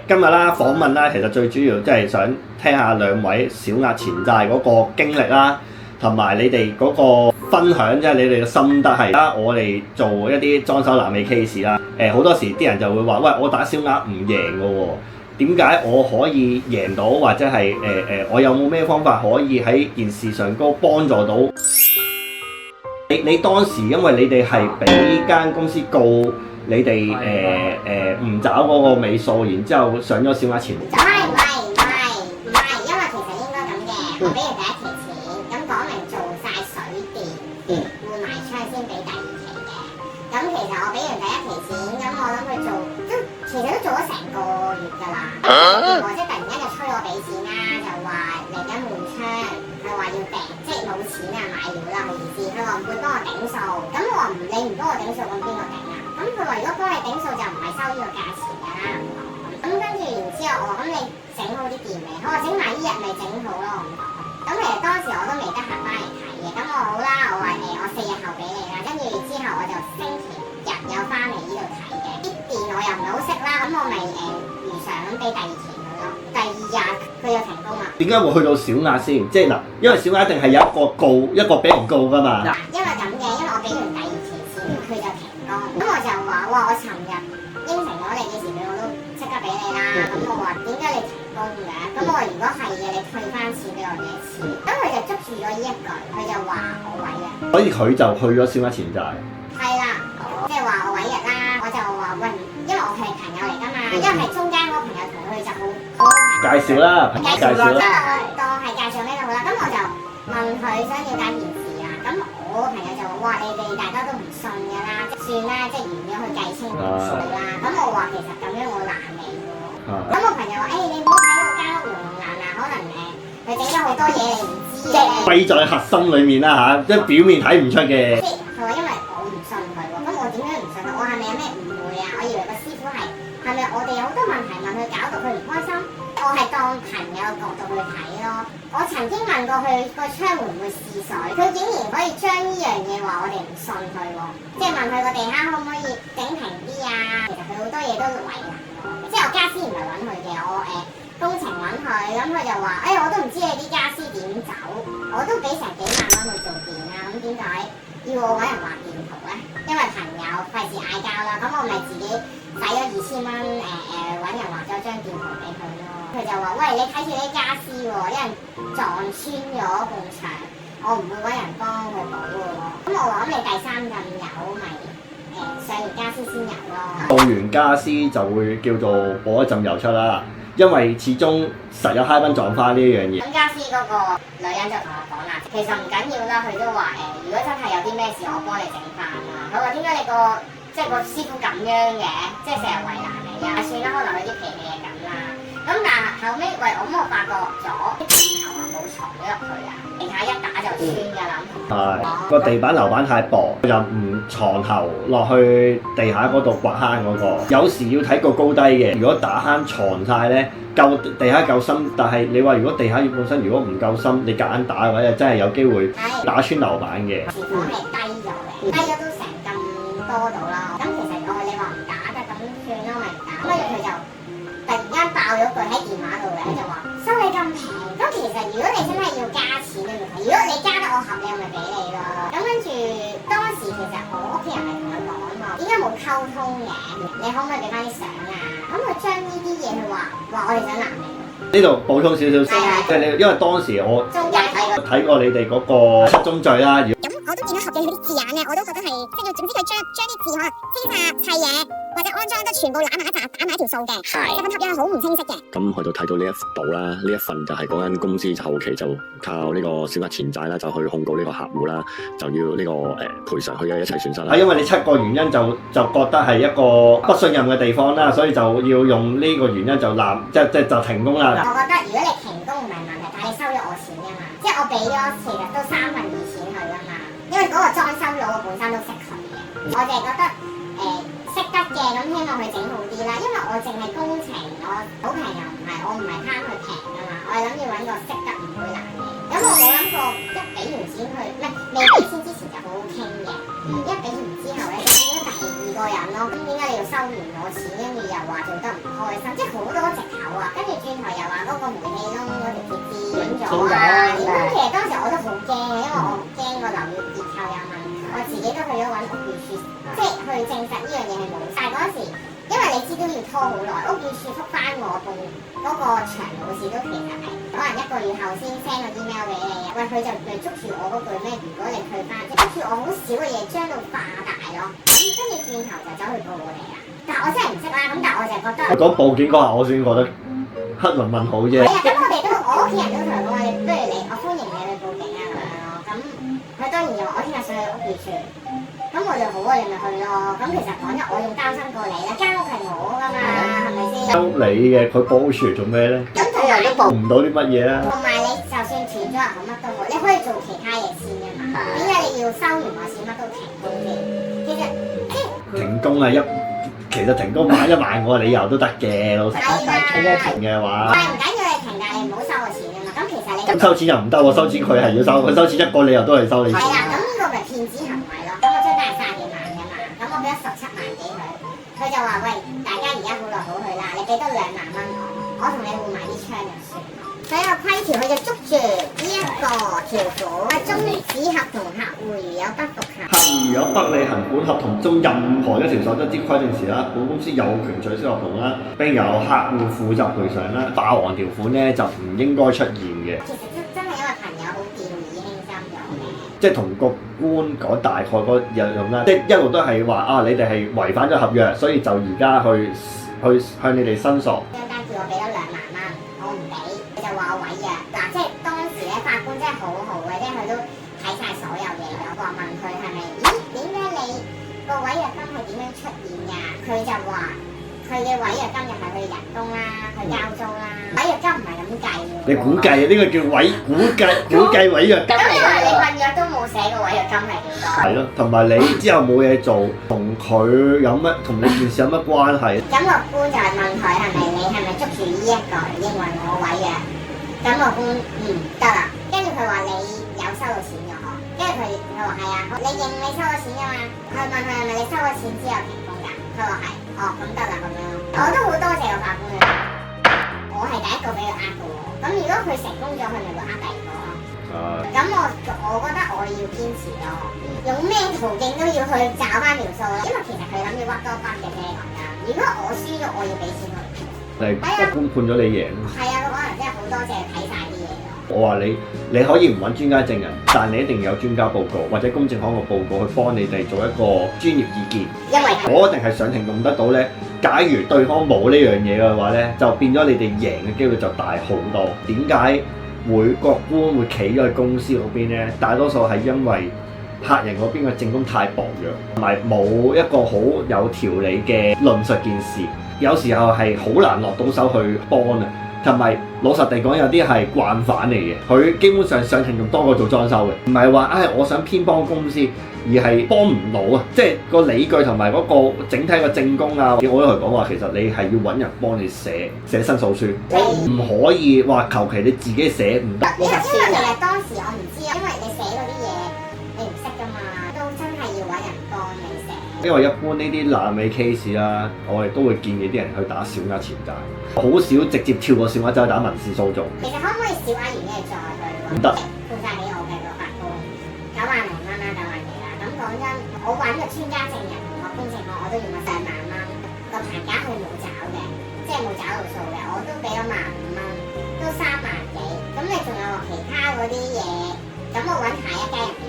今日啦訪問啦，其實最主要即係想聽下兩位小額錢債嗰個經歷啦，同埋你哋嗰個分享，即係你哋嘅心得係啦。我哋做一啲裝修爛尾 case 啦，好多時啲人就會話：喂，我打小額唔贏嘅喎，點解我可以贏到？或者係我有冇咩方法可以喺件事上高幫助到？你當時因為你哋係俾間公司告你哋唔找嗰個尾數，然之後上咗小額錢。唔係，因為其實應該咁嘅，我俾完第一期錢，咁講明做晒水電，換埋窗先俾第二期嘅。咁其實我俾完第一期錢，咁我諗佢做都其實都做咗成個月㗎啦。我即係突然間就催我俾錢啦，就話嚟緊換窗，佢話要訂，即係冇錢啊買料啦嘅意思。佢話唔會幫我頂數，咁我話你唔幫我頂數，咁邊個頂啊？咁佢話如果幫你頂數就唔係收呢個價錢㗎啦。咁跟住然之後我話咁你整好啲電未？佢話整埋呢日咪整好咯。咁其實當時我都未得閒翻嚟睇嘅。咁我好啦，我話我4日後俾你啦。跟住之後我就星期日有翻嚟呢度睇嘅。啲電我又唔係好識啦，咁我咪如常咁俾第二期佢咯。第二日佢就停工啦。點解會去到小額先？即係嗱，因為小額一定係有一個告，一個俾人告㗎嘛。因為咁嘅，因為我俾完第二期錢，佢就停工。咁我就話：哇！我尋日應承咗你幾時俾我都即刻俾你啦。咁我話點解你停工嘅？咁我話如果係嘅，你退翻錢俾我幾多錢？咁佢就捉住咗呢一句，佢就話我違約。所以佢就去咗小額錢債。係啦，即係話我違約啦。我就話喂，因為我係朋友嚟㗎嘛，因為係中間嗰個朋友同佢就好介紹啦，介紹啦。當係介紹咩都好啦。咁我就問佢想了解件事啦。咁我個朋友就話：哇，你哋大家都唔信㗎啦，算啦，即係完咗去計清數啦。咁我話其實咁樣我難你喎。咁我朋友話：你唔好睇到間屋溶爛啊，可能佢整咗好多嘢你唔知嘅。貴在核心裡面啦嚇，即係表面睇唔出嘅。即係佢話因為我唔信佢喎，咁我點樣唔信佢？我係咪有咩誤會啊？我以為個師傅係咪我哋有好多問題問佢，搞到佢唔開心？我係當朋友角度去睇咯。我曾經問過佢個窗會唔會試水，佢竟然可以將呢樣嘢話我哋唔信佢喎。即係問佢個地下可唔可以整平啲啊？其實佢好多嘢都為難我。即係我家私唔係揾佢嘅，我工程揾佢，咁佢就話：我都唔知你啲家私點走，我都俾成幾萬蚊去做電啦，咁點解要我揾人畫電圖咧？因為朋友費事嗌交啦，咁我咪自己使咗2000蚊揾人畫咗張電圖俾佢咯。佢就話：喂，你睇住啲家私喎，有人撞穿咗埲牆，我唔會揾人幫佢補嘅喎。咁我話：咁你第三陣有咪上完家私先有咯。做完家私就會叫做補一陣油出啦，因為始終實有蝦賓撞花呢樣嘢。咁家私嗰個女人就同我講啦，其實唔緊要啦，佢都話如果真係有啲咩事，我幫你整翻啦。佢話點解你即係個師傅咁樣嘅，即係成日為難你啊？算啦，可能佢啲脾氣係咁啦。咁但係後尾我發覺咗啲電頭啊冇藏咗入去啊，地下一打就穿㗎啦。係個地板樓板太薄，就唔藏頭落去地下嗰度掘坑嗰個。有時要睇個高低嘅，如果打坑藏晒咧，夠地下夠深，但係你話如果地下本身如果唔夠深，你夾硬打嘅話，就真係有機會打穿樓板嘅。廚房係低咗嘅，低咗都成咁多度啦。咁其實你話唔打得咁算咯，咪唔打。咁佢就突然間爆咗句喺電話度嘅，就話收你咁平。咁其實如果你真係要加錢咧，如果你加得我合理，我咪俾你咯。咁跟住當時其實我屋企人係同佢講喎，點解冇溝通嘅？你可唔可以俾翻啲相啊？咁佢將呢啲嘢佢話我哋想難你。呢度補充少少先，即係因為當時我睇過你哋嗰個失蹤罪啦。咁我都見到合約佢啲字眼咧，我都覺得係即係總之佢將啲字可能煎炸砌嘢或者安裝得全部攬埋一紮打埋一條數嘅，份合約係好唔清晰嘅。咁去到睇到呢一度啦，呢一份就係嗰間公司後期就靠呢個小額錢債啦，就去控告呢個客戶啦，就要呢個賠償佢嘅一切損失啦。因為你7個原因就覺得係一個不信任嘅地方啦，所以就要用呢個原因就就停工啦。我覺得如果你停工唔係問題，但係你收咗我錢㗎嘛，即係我俾咗其實都2/3錢佢㗎嘛，因為嗰個裝修佬我本身都識佢嘅，我就係覺得識得嘅，咁希望佢整好啲啦，因為我淨係工程，我好平又唔係，我唔係貪佢平㗎嘛，我係諗住揾個識得唔會難嘅，咁我冇諗過一俾完錢佢，唔係未俾錢之前就好好傾嘅，一俾完之後咧就變咗第二個過癮咯。咁點解你要收完我錢，跟住又話做得唔開心，即係好多藉口啊。跟住轉頭又話嗰個煤氣窿嗰條鐵枝斷咗啊。咁其實當時我都好驚嘅，因為我驚個樓宇結構有問題，我自己都去咗揾屋宇署，即係去證實呢樣嘢係冇晒嗰時。因為你知都要拖好耐，屋宇署覆翻我報嗰個長老士都其實係可能1個月後先 send 個 email 俾你啊。喂，佢就嚟捉住我嗰句咩？如果你退翻，捉住我好少嘅嘢將到化大咯。咁跟住轉頭就走去告我哋啦。但係我真係唔識啦。咁但係我就覺得講報警嗰下，我先覺得黑人問號啫。係啊，咁我哋都我屋企人都同我講話，不如你我歡迎你去報警啊咁樣咯。咁佢當然就話我聽日上去屋宇署。咁我就好啊，你咪去咯。咁其實講真，我仲擔心過你啦，間屋係我噶嘛，係咪先？收你嘅，佢報出嚟做咩咧？咁同埋都報唔到啲乜嘢啦。同埋你就算斷咗又好乜都好，你可以做其他嘢先噶嘛。點解你要收完我錢乜都停工先？其實停工啊其實停工買1萬個理由都得嘅，老實講。停嘅話，但係唔緊要你停，但係你唔好收我錢啊嘛。咁其實你咁收錢又唔得喎，收錢佢係要收，佢收錢1個理由都係收你錢。係啦，咁呢個咪騙子行為咯。咁我張單係30幾萬㗎嘛，咁我俾咗17萬幾佢，佢就話喂，大家而家好來好去啦，你俾多2萬蚊我同你換埋啲槍就算。所有規條佢就捉住呢一個條款，終止合同客戶如有不符合。客戶如果不履行本合同中任何一條守則之規定時啦，本公司有權取消合同啦，並由客戶負責賠償啦。霸王條款咧就唔應該出現嘅。其實真係因為朋友好掉以輕心咗嘅。即係同個官講大概嗰樣啦，即係一路都係話啊，你哋係違反咗合約，所以就而家去向你哋申索。張單叫我俾咗2萬蚊，我唔俾，佢就話我違約。嗱，即係當時咧法官真係好好嘅，即係佢都睇晒所有嘢。我話問佢係咪？咦，點解你個違約金係點樣出現㗎？佢就話佢嘅違約金就係佢人工啦，佢交租啦，違約金唔係咁計喎。你估計呢個叫估計違約金。咁你話你份約都冇寫個違約金係幾多？係咯，同埋你之後冇嘢做，同佢有乜同你件事有乜關係？咁個官就係問佢係咪你係咪捉住呢一個認為我違約？咁個官得啦，跟住佢話你有收到錢㗎嗬，跟住佢話係啊，你認你收咗錢㗎嘛？佢問佢係咪你收咗錢之後停工㗎？佢話係，哦咁得啦咁樣，我都好多謝個法官嘅，我係第一個俾佢呃嘅喎，咁如果佢成功咗，佢咪會呃第二個咯。咁我覺得我要堅持咯，用咩途徑都要去找翻條數咯，因為其實佢諗住屈多屈嘅啫講真，如果我輸咗，我要俾錢佢。係個官判咗你贏。係啊，佢可能真係好多謝睇晒啲嘢咯。我話你可以唔揾專家證人，但你一定要有專家報告或者公證行嘅報告去幫你哋做一個專業意見。因為我一定係上庭用得到呢。假如對方冇呢樣嘢嘅話呢，就變咗你哋贏嘅機會就大好多。點解會個官會企咗去公司嗰邊呢？大多數係因為客人嗰邊嘅證供太薄弱，同埋冇一個好有條理嘅論述件事。有時候係好難落到手去幫啊，同埋老實地講，有啲係慣犯嚟嘅，佢基本上上庭仲多過做裝修嘅，唔係話我想偏幫公司，而係幫唔到啊！即係個理據同埋嗰個整體嘅證供啊，我都同佢講話，其實你係要揾人幫你寫申訴書，唔可以話求其你自己寫唔得。因為其實當時我唔知啊，因為你寫嗰啲嘢你唔識㗎嘛，都真係要揾人幫你寫。因為一般呢啲爛尾 case 啦，我哋都會建議啲人去打小額錢債，好少直接跳過小額走去打民事訴訟。其實可唔可以小額完嘅再去？唔得，判晒俾我嘅個法官9萬零蚊啦，9萬幾啦。咁講真，我揾個專家證人同個公證行我都用咗2萬蚊，個棚架佢冇找嘅，即係冇找到數嘅，我都俾咗15000蚊，都3萬幾。咁你仲有其他嗰啲嘢，咁我揾下一家人點？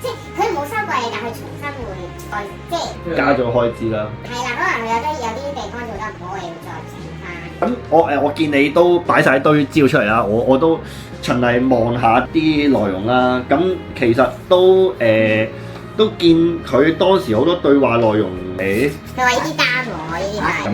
即係佢冇收過你，但係重新會再即係加咗開支啦。係啦，可能佢有啲地方做得唔好，我哋要再整翻。咁我見你都擺晒堆資料出嚟啦，我都循例望下啲內容啦。咁其實都見佢當時好多對話內容佢話呢啲單喎，呢啲係。咁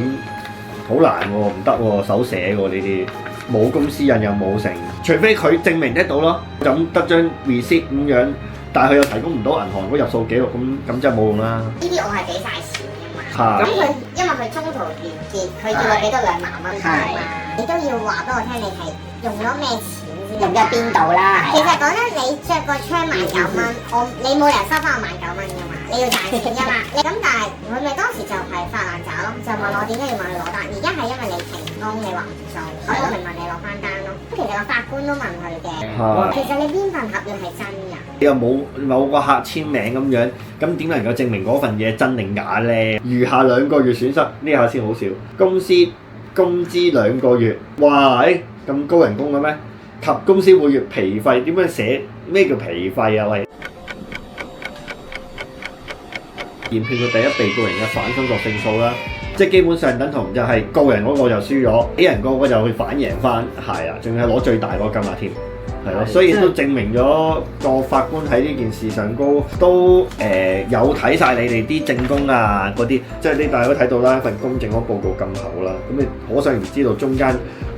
好難喎，唔得喎，手寫喎呢啲，冇公司印又冇成，除非佢證明得到咯，就咁得張 receipt 咁樣。但係佢又提供唔到銀行嗰入數記錄，咁真係冇用啦。呢啲我係俾晒錢㗎嘛。咁佢因為佢中途完結，佢叫我俾多2萬蚊㗎嘛。你都要話俾我聽，你係用咗咩錢先？用咗邊度啦？其實講真，你着個槍19,000，你冇理由收翻我19,000㗎嘛。你要賺錢㗎嘛。咁但係佢咪當時就係發爛渣咯，就問我點解要問佢攞單。而家係因為你停工，你話唔做，咁我咪問你攞翻單咯。其實個法官都問佢嘅，其實你邊份合約係真㗎？又冇某個客簽名咁樣，咁點能夠證明嗰份嘢真定假咧？餘下2個月損失，呢下先好笑。公司工資2個月，哇！咁高人工嘅咩？及公司每月皮費點樣寫？咩叫皮費啊？喂！驗騙到第一被告人嘅反申索勝訴啦，即係基本上等同就係告人嗰個就輸咗，俾人嗰個就去反贏翻，係啊，仲係攞最大嗰個金額添。係咯，所以都證明咗個法官喺呢件事上高都有睇晒你哋啲證供啊嗰啲，即係你大家都睇到啦，份公證嗰報告咁厚啦，咁你可想而知道中間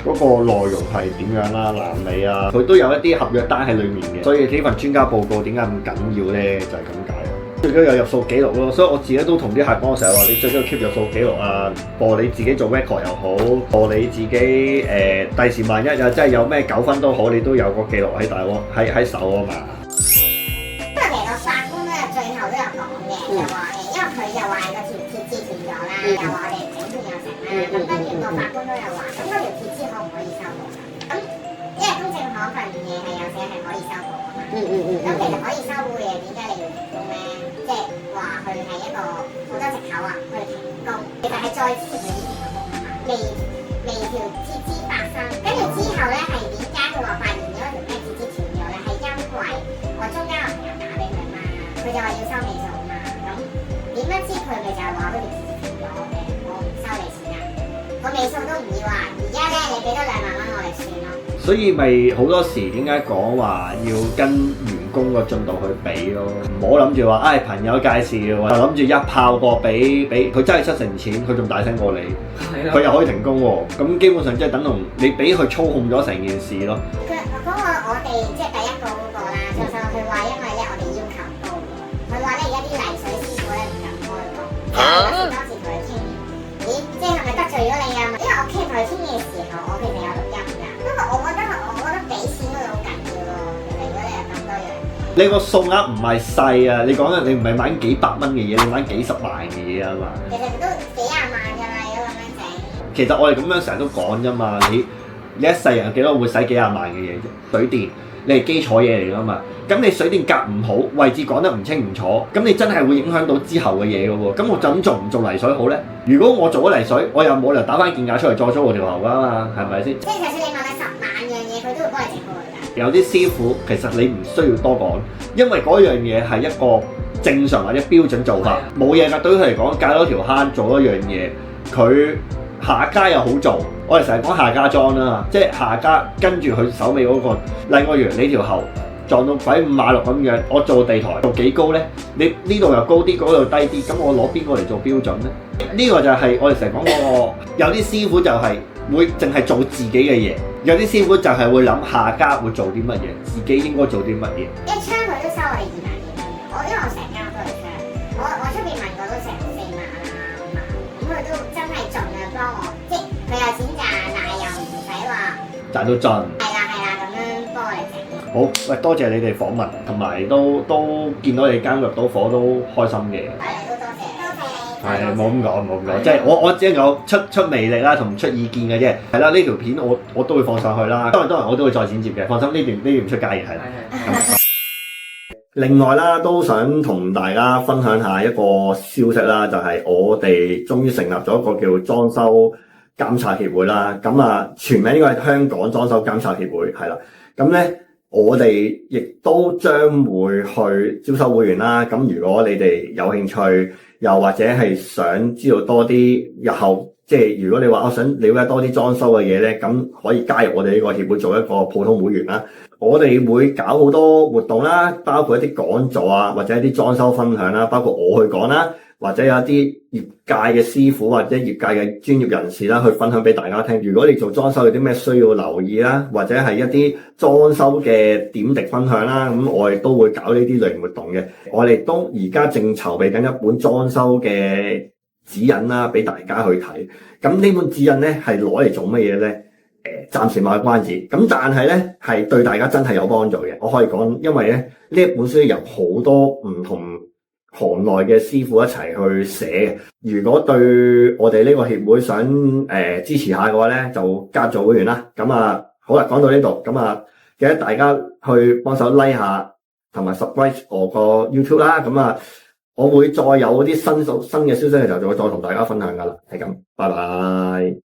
嗰個內容係點樣啦、爛尾啊，佢都有一啲合約單喺裡面嘅，所以呢份專家報告點解咁緊要咧？就係咁解。最緊要有入數記錄咯，所以我自己都同啲客講，我成日話你最緊要 keep 入數記錄啊，播你自己做 record 又好，播你自己第時萬一又真係有咩糾紛都好，你都有個記錄喺大鑊喺手啊嘛。因為其實個法官咧最後都有講嘅，就話因為佢就話個條鐵枝斷咗啦，又話我哋整斷又成啦，咁跟住個法官都有話，咁嗰條鐵枝可唔可以修補？咁因為公證行份嘢係有寫係可以修補啊嘛。咁其實可以修補嘅嘢，點解你要停工咧？即係話佢係一個好多藉口啊，佢停工，其實係再之前佢已經停工啊嘛，未條鐵枝發生，跟住之後咧係點解佢話發現咗條咩鐵枝斷咗咧？係因為我中間有朋友打俾佢嘛，佢就話要收尾數嘛，咁點樣知佢咪就係話嗰條鐵枝斷咗嘅，我唔收你錢啊，個尾數都唔要啊，而家咧你俾多2萬蚊我哋算咯。所以咪好多時點解講話要跟員工個進度去比咯，唔好諗住話朋友介紹，就諗住一炮過俾佢真係7成錢，佢仲大聲過你，佢又可以停工喎，咁基本上即係等同你俾佢操控咗成件事咯。佢嗰個我哋即係第一個嗰個啦，就佢話因為咧我哋要求高，佢話咧而家啲泥水師傅咧唔敢開工，當時同佢傾，咦，即係咪得罪咗你啊？因為我傾同佢傾嘅時候，我其實有錄音㗎，不過我覺得俾錢嗰度好緊要咯，如果你有咁多樣。你個數額唔係細啊！你講緊你唔係買幾百蚊嘅嘢，你買幾十萬嘅嘢啊嘛。其實都幾廿萬㗎啦，如果咁樣整。其實我哋咁樣成日都講啫嘛，你一世人有幾多會使幾廿萬嘅嘢啫？水電你係基礎嘢嚟㗎嘛，咁你水電夾唔好，位置講得唔清唔楚，咁你真係會影響到之後嘅嘢㗎喎。咁我就咁做唔做泥水好咧？如果我做咗泥水，我又冇理由打翻件架出嚟再租我條喉㗎嘛，係咪先？即係就算你問佢10萬樣嘢，佢都會幫你整好佢㗎。有啲師傅其實你唔需要多講，因為嗰樣嘢係一個正常或者標準做法，冇嘢㗎。對於佢嚟講，隔多條坑做一樣嘢，佢下家又好做。我哋成日講下家裝啦，即係下家跟住佢手尾嗰個，例如你條喉撞到鬼5馬6咁樣，我做地台做幾高咧？你呢度又高啲，嗰度低啲，咁我攞邊個嚟做標準咧？呢個就係我哋成日講嗰個，有啲師傅就係會淨係做自己嘅嘢，有啲師傅就係會諗下家會做啲乜嘢，自己應該做啲乜嘢。一槍佢都收我哋2萬幾蚊，因為我成間都係槍，我出邊問過都成4萬啊5萬，咁佢都真係盡量幫我，即係佢有錢賺，但係又唔使話賺到盡。係啦咁樣幫我哋整。好，喂，多謝你哋訪問，同埋都見到你間入到伙都開心嘅。都多謝你。係冇咁講，即係我只係有出魅力啦，同出意見嘅啫。係啦，呢條片我都會放上去啦。當然我都會再剪接嘅，放心，呢段唔出街嘅係啦。另外啦，都想同大家分享下一個消息啦，就係我哋終於成立咗一個叫裝修監察協會啦。咁啊，全名應該係香港裝修監察協會，係啦。咁咧，我哋亦都將會去招收會員啦。咁如果你哋有興趣，又或者係想知道多啲日後，即係如果你話我想了解多啲裝修嘅嘢咧，咁可以加入我哋呢個協會做一個普通會員啦。我哋會搞好多活動啦，包括一啲講座啊，或者一啲裝修分享啦，包括我去講啦，或者有一啲業界嘅師傅或者業界嘅專業人士啦，去分享俾大家聽。如果你做裝修有啲咩需要留意啦，或者係一啲裝修嘅點滴分享啦，咁我哋都會搞呢啲類型活動嘅。我哋都而家正籌備緊一本裝修嘅指引啦，俾大家去睇。咁呢本指引咧係攞嚟做乜嘢咧？暫時賣關子。咁但係咧係對大家真係有幫助嘅。我可以講，因為咧呢一本書由好多唔同行內嘅師傅一齊去寫嘅。如果對我哋呢個協會想支持下嘅話咧，就加入做會員啦。咁啊，好啦，講到呢度，咁啊，記得大家去幫手 like 下同埋 subscribe 我個 YouTube 啦。咁啊，我會再有啲新嘅消息嘅時候，就會再同大家分享噶啦。係咁，拜拜。